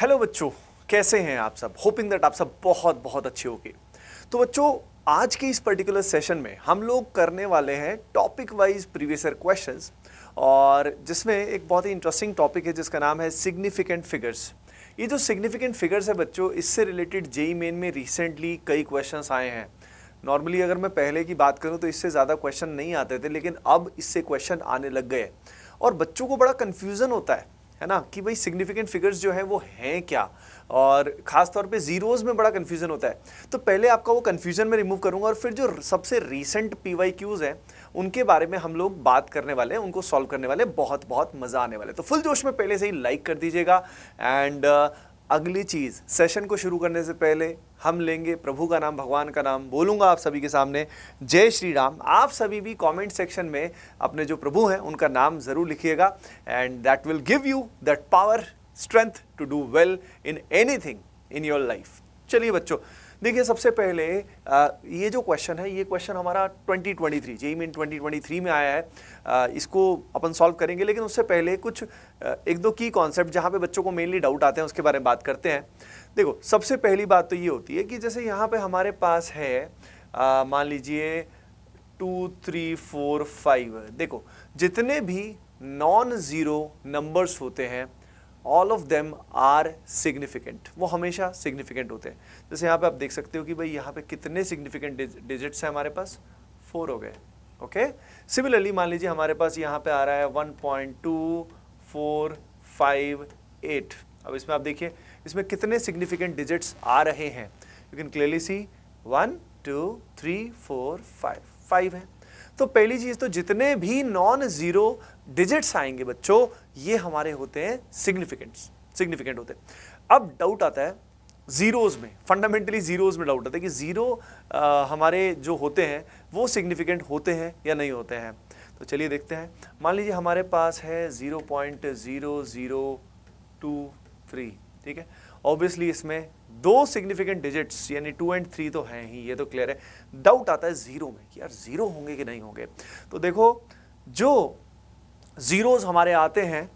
Hello बच्चों, कैसे हैं आप सब? होपिंग दैट आप सब बहुत बहुत अच्छे होंगे। तो बच्चों, आज के इस पर्टिकुलर सेशन में हम लोग करने वाले हैं topic wise previous year questions, और जिसमें एक बहुत ही इंटरेस्टिंग टॉपिक है जिसका नाम है सिग्निफिकेंट फिगर्स। ये जो सिग्निफिकेंट फिगर्स है बच्चों, इससे रिलेटेड जेईई मेन में रिसेंटली कई क्वेश्चंस आए हैं। नॉर्मली अगर मैं पहले की बात करूं तो इससे ज़्यादा क्वेश्चन नहीं आते थे, लेकिन अब इससे क्वेश्चन आने लग गए और बच्चों को बड़ा कन्फ्यूज़न होता है ना, कि भाई सिग्निफिकेंट फिगर्स जो है वो हैं क्या, और ख़ास तौर पे ज़ीरोज़ में बड़ा कन्फ्यूज़न होता है। तो पहले आपका वो कन्फ्यूज़न में रिमूव करूंगा और फिर जो सबसे रीसेंट PYQs हैं उनके बारे में हम लोग बात करने वाले हैं, उनको सॉल्व करने वाले हैं। बहुत बहुत मज़ा आने वाला है। तो फुल जोश में पहले से ही लाइक कर दीजिएगा। एंड अगली चीज़, सेशन को शुरू करने से पहले हम लेंगे प्रभु का नाम, भगवान का नाम, बोलूँगा आप सभी के सामने जय श्री राम। आप सभी भी कमेंट सेक्शन में अपने जो प्रभु हैं उनका नाम ज़रूर लिखिएगा, and that will give you that power, strength to do well in anything in your life. चलिए बच्चों, देखिए सबसे पहले ये जो क्वेश्चन है, ये क्वेश्चन हमारा 2023 जेईई मेन 2023 में आया है। इसको अपन सॉल्व करेंगे, लेकिन उससे पहले कुछ एक दो की कॉन्सेप्ट जहाँ पे बच्चों को मेनली डाउट आते हैं उसके बारे में बात करते हैं। देखो, सबसे पहली बात तो ये होती है कि जैसे यहाँ पे हमारे पास है, मान लीजिए 2 3 4 5। देखो, जितने भी नॉन ज़ीरो नंबर्स होते हैं all of them are significant, वो हमेशा सिग्निफिकेंट होते हैं। जैसे यहाँ पे आप देख सकते हो कि भाई यहाँ पे कितने सिग्निफिकेंट डिजिट्स हैं हमारे पास, 4 हो गए। ओके, सिमिलरली मान लीजिए हमारे पास यहाँ पे आ रहा है 1.2458। अब इसमें आप देखिए इसमें कितने सिग्निफिकेंट डिजिट्स आ रहे हैं। यू कैन क्लियरली सी 1 2 3 4 5 है। तो पहली चीज तो जितने भी नॉन जीरो डिजिट्स आएंगे बच्चों, ये हमारे होते हैं सिग्निफिकेंट होते हैं। अब डाउट आता है जीरोज में, फंडामेंटली जीरोज में डाउट आता है कि जीरो हमारे जो होते हैं वो सिग्निफिकेंट होते हैं या नहीं होते हैं। तो चलिए देखते हैं। मान लीजिए हमारे पास है 0.0023, ठीक है। ऑब्वियसली इसमें दो सिग्निफिकेंट डिजिट्स यानी 2 और 3 तो हैं ही, ये तो क्लियर है। डाउट आता है जीरो में कि यार जीरो होंगे कि नहीं होंगे। तो देखो, जो जीरोज हमारे आते हैं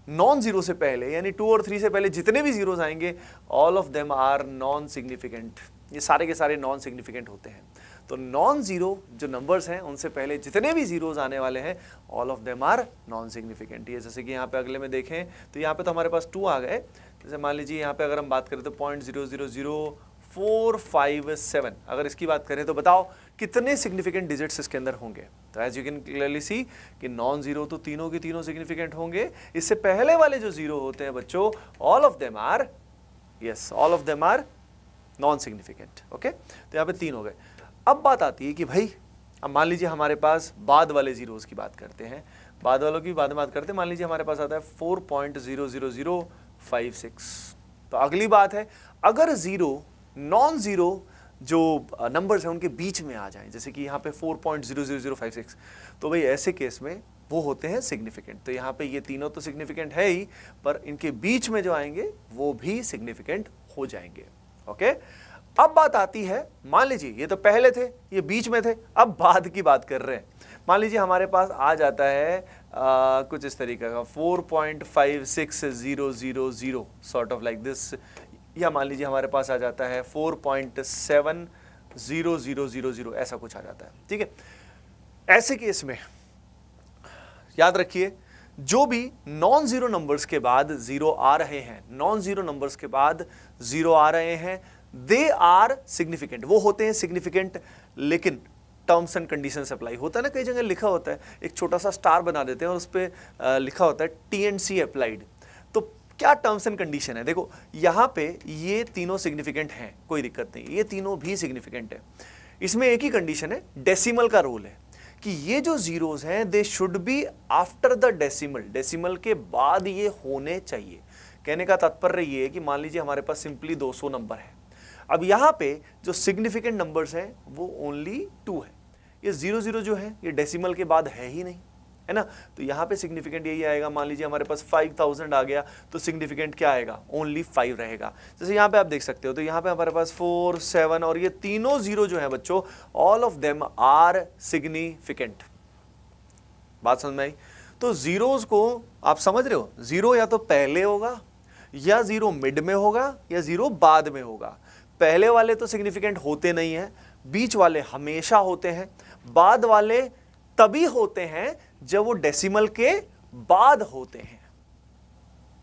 नॉन जीरो से पहले यानी 2 और 3 से पहले जितने भी जीरोज आएंगे all of them are non significant. ये सारे के सारे नॉन सिग्निफिकेंट होते हैं। तो नॉन जीरो जो नंबर्स हैं उनसे पहले जितने भी जीरोज आने वाले हैं all of them are non significant. ये जैसे कि यहाँ पे अगले में देखें तो यहाँ पे तो हमारे पास 2 आ गए। जैसे मान लीजिए यहाँ पे अगर हम बात करें तो 0.000457, अगर इसकी बात करें तो बताओ कितने सिग्निफिकेंट डिजिट्स इसके अंदर होंगे। तो as you can clearly see कि नॉन जीरो तो तीनों के तीनों सिग्निफिकेंट होंगे। इससे पहले वाले जो जीरो होते हैं बच्चों, all of them are non significant. Okay, तो यहाँ पे 3 हो गए। अब बात आती है कि भाई, अब मान लीजिए हमारे पास बाद वाले जीरोस की बात करते हैं, बाद वालों की बाद में बात करते हैं। मान लीजिए हमारे पास आता है 4.00056। तो अगली बात है, अगर जीरो नॉन जीरो जो नंबर्स हैं उनके बीच में आ जाएं, जैसे कि यहाँ पे 4.00056, तो भाई ऐसे केस में वो होते हैं सिग्निफिकेंट। तो यहाँ पे ये तीनों तो सिग्निफिकेंट है ही, पर इनके बीच में जो आएंगे वो भी सिग्निफिकेंट हो जाएंगे। ओके, अब बात आती है, मान लीजिए ये तो पहले थे, ये बीच में थे, अब बाद की बात कर रहे हैं। मान लीजिए हमारे पास आ जाता है कुछ इस तरीके का 4.56000 सॉर्ट ऑफ लाइक दिस, या मान लीजिए हमारे पास आ जाता है 4.70000, ऐसा कुछ आ जाता है। ठीक है, ऐसे केस में याद रखिए, जो भी नॉन जीरो नंबर्स के बाद जीरो आ रहे हैं, नॉन जीरो नंबर्स के बाद जीरो आ रहे हैं, दे आर सिग्निफिकेंट, वो होते हैं सिग्निफिकेंट। लेकिन टर्म्स एंड कंडीशंस अप्लाई होता है ना, कई जगह लिखा होता है, एक छोटा सा स्टार बना देते हैं और उस पर लिखा होता है TNC अप्लाइड। तो क्या टर्म्स एंड कंडीशन है? देखो, यहाँ पे ये तीनों सिग्निफिकेंट हैं, कोई दिक्कत नहीं, ये तीनों भी सिग्निफिकेंट है। इसमें एक ही कंडीशन है, डेसिमल का रूल है कि ये जो जीरोस हैं they should be after the decimal, decimal के बाद ये होने चाहिए। कहने का तात्पर्य ये है कि मान लीजिए हमारे पास सिंपली 200 नंबर है। अब यहाँ पे जो सिग्निफिकेंट नंबर्स हैं वो ओनली 2 है। ये 00 जो है ये डेसिमल के बाद है ही नहीं, है ना। तो यहाँ पे सिग्निफिकेंट यही आएगा। मान लीजिए हमारे पास 5000 आ गया तो सिग्निफिकेंट क्या आएगा? ओनली 5 रहेगा। जैसे यहाँ पे आप देख सकते हो, तो यहाँ पे हमारे पास 4 7 और ये तीनों जीरो जो है बच्चों, all of them are significant. बात समझ में आई? तो जीरोस को आप समझ रहे हो, जीरो या तो पहले होगा या जीरो मिड में होगा या जीरो बाद में होगा। पहले वाले तो सिग्निफिकेंट होते नहीं हैं, बीच वाले हमेशा होते हैं, बाद वाले तभी होते हैं जब वो डेसिमल के बाद होते हैं।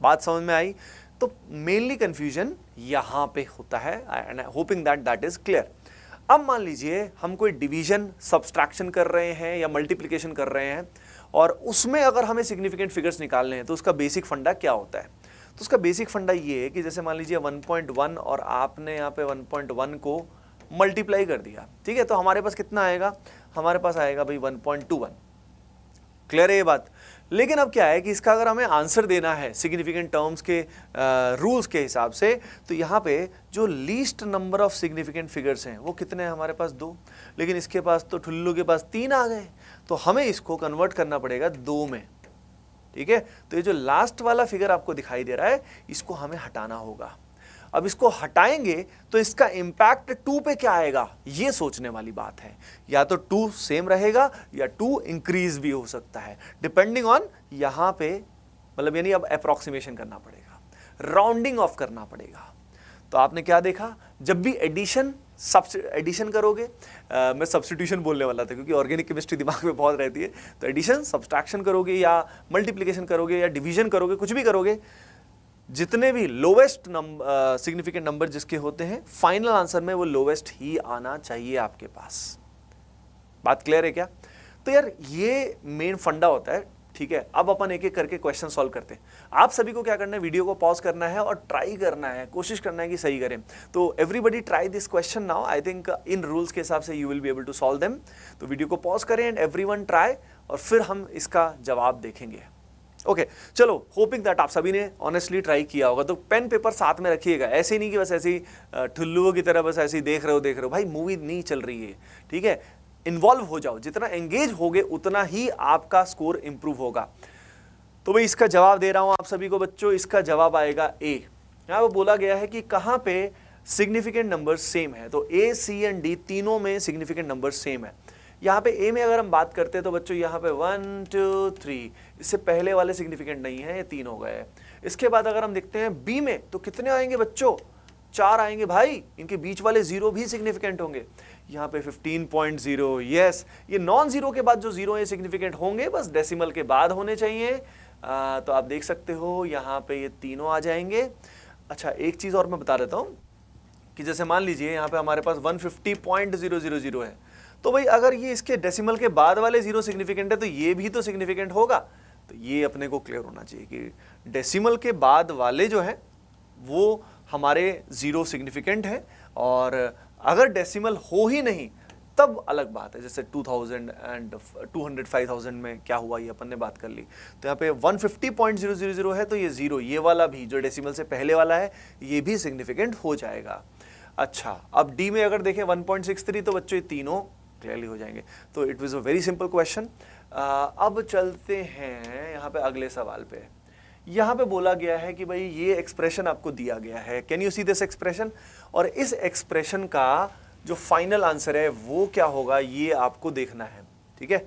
बात समझ में आई? तो मेनली कंफ्यूजन यहां पे होता है and hoping that is clear. अब मान लीजिए हम कोई डिवीजन सब्सट्रैक्शन कर रहे हैं या मल्टीप्लिकेशन कर रहे हैं और उसमें अगर हमें सिग्निफिकेंट फिगर्स निकालने हैं तो उसका बेसिक फंडा क्या होता है? तो उसका बेसिक फंडा ये है कि जैसे मान लीजिए 1.1 और आपने यहाँ पे 1.1 को मल्टीप्लाई कर दिया, ठीक है, तो हमारे पास कितना आएगा? हमारे पास आएगा भाई 1.21। क्लियर है ये बात? लेकिन अब क्या है कि इसका अगर हमें आंसर देना है सिग्निफिकेंट टर्म्स के रूल्स के हिसाब से, तो यहाँ पे जो least number of significant figures हैं वो कितने हैं? हमारे पास 2, लेकिन इसके पास तो ठुल्लू के पास 3 आ गए, तो हमें इसको कन्वर्ट करना पड़ेगा 2 में। ठीक है, तो ये जो लास्ट वाला फिगर आपको दिखाई दे रहा है इसको हमें हटाना होगा। अब इसको हटाएंगे तो इसका इंपैक्ट 2 पे क्या आएगा, ये सोचने वाली बात है। या तो 2 सेम रहेगा या 2 इंक्रीज भी हो सकता है, डिपेंडिंग ऑन यहां पे, मतलब यानी अब अप्रोक्सीमेशन करना पड़ेगा, राउंडिंग ऑफ करना पड़ेगा। तो आपने क्या देखा, जब भी एडिशन करोगे, मैं सब्स्टिट्यूशन बोलने वाला था क्योंकि ऑर्गेनिक केमिस्ट्री दिमाग में बहुत रहती है, तो एडिशन सब्सट्रैक्शन करोगे या मल्टीप्लिकेशन करोगे या डिवीजन करोगे, कुछ भी करोगे, जितने भी लोवेस्ट सिग्निफिकेंट नंबर जिसके होते हैं, फाइनल आंसर में वो लोवेस्ट ही आना चाहिए आपके पास। बात क्लियर है क्या? तो यार ये मेन फंडा होता है। ठीक है, अब अपन एक एक करके क्वेश्चन सॉल्व करते हैं। आप सभी को क्या करना है, वीडियो को पॉज करना है और ट्राई करना है, कोशिश करना है कि सही करें। तो everybody try this question now. I think इन रूल्स के हिसाब से you will be able to solve them. तो वीडियो को पॉज करें एंड एवरीवन ट्राई, और फिर हम इसका जवाब देखेंगे। ओके, चलो, होपिंग दैट आप सभी ने ऑनेस्टली ट्राई किया होगा। तो पेन पेपर साथ में रखिएगा, ऐसे नहीं कि बस ऐसे ही ठुल्लुओं की तरह बस ऐसे ही देख रहे हो। भाई मूवी नहीं चल रही है, ठीक है, इन्वॉल्व हो जाओ। जितना एंगेज होगे उतना ही आपका स्कोर इंप्रूव होगा। तो भाई इसका जवाब दे रहा हूं आप सभी को बच्चों, इसका जवाब आएगा ए। यहां पर बोला गया है कि कहां पे सिग्निफिकेंट नंबर सेम है, तो ए, सी एंड डी तीनों में सिग्निफिकेंट नंबर सेम है। यहाँ पे ए में अगर हम बात करते हैं तो बच्चों यहाँ पे 1 2 3, इससे पहले वाले सिग्निफिकेंट नहीं है, ये 3 हो गए। इसके बाद अगर हम देखते हैं बी में तो कितने आएंगे बच्चों, 4 आएंगे भाई, इनके बीच वाले 0 भी सिग्निफिकेंट होंगे। यहाँ पे 15.0, यस, ये नॉन जीरो के बाद जो 0 है सिग्निफिकेंट होंगे, बस डेसिमल के बाद होने चाहिए। तो आप देख सकते हो यहाँ पे ये तीनों आ जाएंगे। अच्छा, एक चीज और मैं बता देता हूँ कि जैसे मान लीजिए यहाँ पे हमारे पास 150.000 है, तो भाई अगर ये इसके डेसिमल के बाद वाले 0 सिग्निफिकेंट है तो ये भी तो सिग्निफिकेंट होगा। तो ये अपने को क्लियर होना चाहिए कि डेसिमल के बाद वाले जो है वो हमारे 0 सिग्निफिकेंट है, और अगर डेसिमल हो ही नहीं तब अलग बात है। जैसे 2000 एंड 205,000 में क्या हुआ ये अपन ने बात कर ली। तो यहाँ पे 150.000 है, तो ये 0, ये वाला भी जो डेसिमल से पहले वाला है ये भी सिग्निफिकेंट हो जाएगा। अच्छा, अब डी में अगर देखें 1.63, तो बच्चों ये तीनों क्लियरली हो जाएंगे। तो it was a very simple question. अब चलते हैं यहाँ पे अगले सवाल पे। यहाँ पे बोला गया है कि भाई ये एक्सप्रेशन आपको दिया गया है, can you see this expression, और इस एक्सप्रेशन का जो फाइनल आंसर है वो क्या होगा ये आपको देखना है। ठीक है,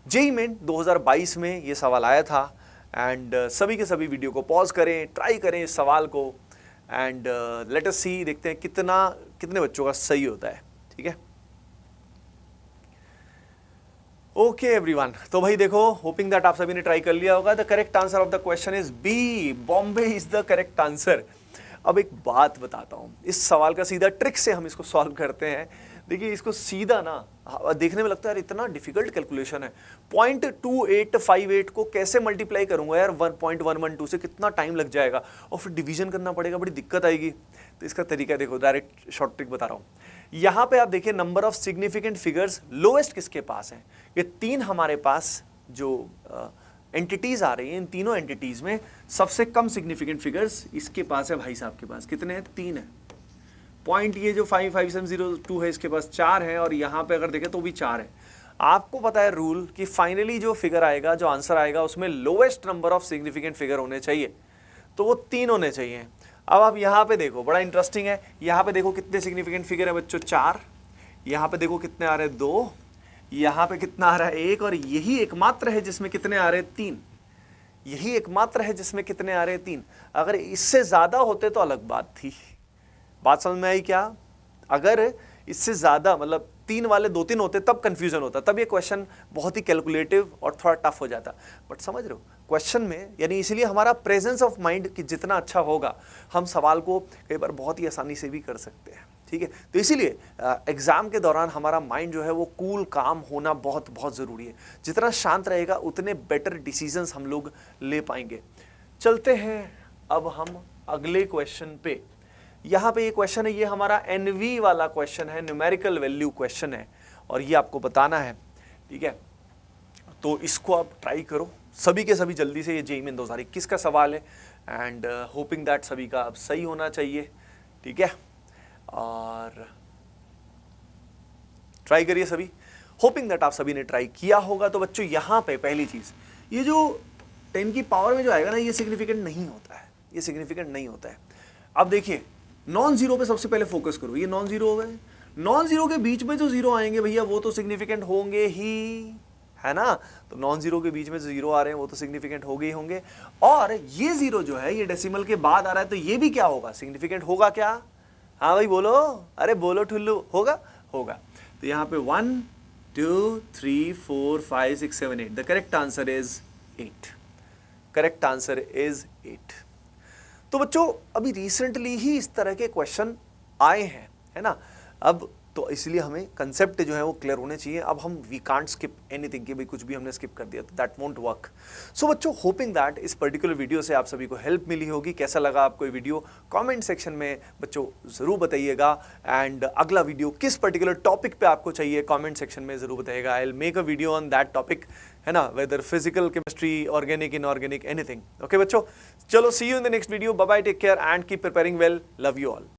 जेईई मेन 2022 में ये सवाल आया था, एंड सभी के सभी वीडियो को पॉज करें, ट्राई करें इस सवाल को, एंड लेट अस सी, देखते हैं कितने बच्चों का सही होता है। ठीक है, ओके एवरीवन, तो भाई देखो, होपिंग दैट आप सभी ने ट्राई कर लिया होगा। The correct answer of the question is B, Bombay is the correct answer. अब एक बात बताता हूं, इस सवाल का सीधा ट्रिक से हम इसको सॉल्व करते हैं। देखिए, इसको सीधा ना देखने में लगता है यार इतना डिफिकल्ट कैलकुलेशन है, 0.2858 को कैसे मल्टीप्लाई करूंगा यार 1.112 से, कितना टाइम लग जाएगा, और फिर डिवीजन करना पड़ेगा, बड़ी दिक्कत आएगी। तो इसका तरीका देखो, डायरेक्ट शॉर्ट ट्रिक बता रहा हूं। यहां पे आप देखिए number of significant figures lowest किसके पास है, ये 3 हमारे पास जो एंटिटीज आ रही हैं, इन तीनों एंटिटीज में सबसे कम सिग्निफिकेंट फिगर्स इसके पास है भाई साहब के पास। कितने हैं? 3 है। पॉइंट ये जो 55702 है इसके पास 4 है, और यहाँ पे अगर देखें तो भी 4 है। आपको पता है रूल कि फाइनली जो फिगर आएगा, जो आंसर आएगा, उसमें lowest number of significant figure होने चाहिए, तो वो 3 होने चाहिए। अब आप यहाँ पे देखो, बड़ा इंटरेस्टिंग है, यहाँ पे देखो कितने सिग्निफिकेंट फिगर है बच्चों, 4, यहाँ पे देखो कितने आ रहे हैं, 2, यहाँ पे कितना आ रहा है, 1, और यही एकमात्र है जिसमें कितने आ रहे हैं, 3। यही एकमात्र है जिसमें कितने आ रहे हैं 3। अगर इससे ज्यादा होते तो अलग बात थी। बात समझ में आई क्या? अगर इससे ज्यादा मतलब 3 वाले 2-3 होते तब कंफ्यूजन होता, तब ये क्वेश्चन बहुत ही कैलकुलेटिव और थोड़ा टफ हो जाता। बट समझ रहे हो क्वेश्चन में, यानी इसीलिए हमारा प्रेजेंस ऑफ माइंड कि जितना अच्छा होगा हम सवाल को कई बार बहुत ही आसानी से भी कर सकते हैं। ठीक है, तो इसीलिए एग्जाम के दौरान हमारा माइंड जो है वो कूल काम होना बहुत बहुत ज़रूरी है। जितना शांत रहेगा उतने बेटर डिसीजंस हम लोग ले पाएंगे। चलते हैं अब हम अगले क्वेश्चन पे। यहाँ पे ये क्वेश्चन है, ये हमारा NV वाला क्वेश्चन है, न्यूमेरिकल वैल्यू क्वेश्चन है और ये आपको बताना है। ठीक है, तो इसको आप ट्राई करो सभी के सभी जल्दी से। ये JEE मेन 2021 का सवाल है एंड होपिंग दैट सभी का अब सही होना चाहिए। ठीक है, और ट्राई करिए सभी, होपिंग दैट आप सभी ने ट्राई किया होगा। तो बच्चों यहाँ पे पहली चीज, ये जो 10 की पावर में जो आएगा ना, ये सिग्निफिकेंट नहीं होता है, ये सिग्निफिकेंट नहीं होता है। अब देखिए नॉन जीरो पे सबसे पहले फोकस करो, ये नॉन जीरो हो गए। नॉन जीरो के बीच में जो जीरो आएंगे भैया वो तो सिग्निफिकेंट होंगे ही, है ना। तो नॉन जीरो के बीच में जो जीरो आ रहे हैं वो तो सिग्निफिकेंट होंगे ही होंगे। और ये जीरो जो है ये डेसिमल के बाद आ रहा है, तो ये भी क्या होगा, सिग्निफिकेंट होगा क्या? हाँ भाई बोलो, अरे बोलो ठुल्लू, होगा होगा। तो यहाँ पे 1 2 3 4 5 6 7 8, the correct answer is 8। Correct answer is 8। तो बच्चों अभी रिसेंटली ही इस तरह के क्वेश्चन आए हैं, है ना। अब तो इसलिए हमें कंसेप्ट जो है वो क्लियर होने चाहिए। अब हम वी कांट स्किप एनीथिंग कि भाई कुछ भी हमने स्किप कर दिया तो दैट वोंट वर्क। सो बच्चों होपिंग दैट इस पर्टिकुलर वीडियो से आप सभी को हेल्प मिली होगी। कैसा लगा आपको ये वीडियो कमेंट सेक्शन में बच्चों जरूर बताइएगा। एंड अगला वीडियो किस पर्टिकुलर टॉपिक पे आपको चाहिए कमेंट सेक्शन में जरूर बताइएगा। I will make a video on that topic, है ना, whether physical, chemistry, organic, inorganic, anything. Okay बच्चों, चलो see you in the next video. Bye bye, take care and keep preparing well. Love you all.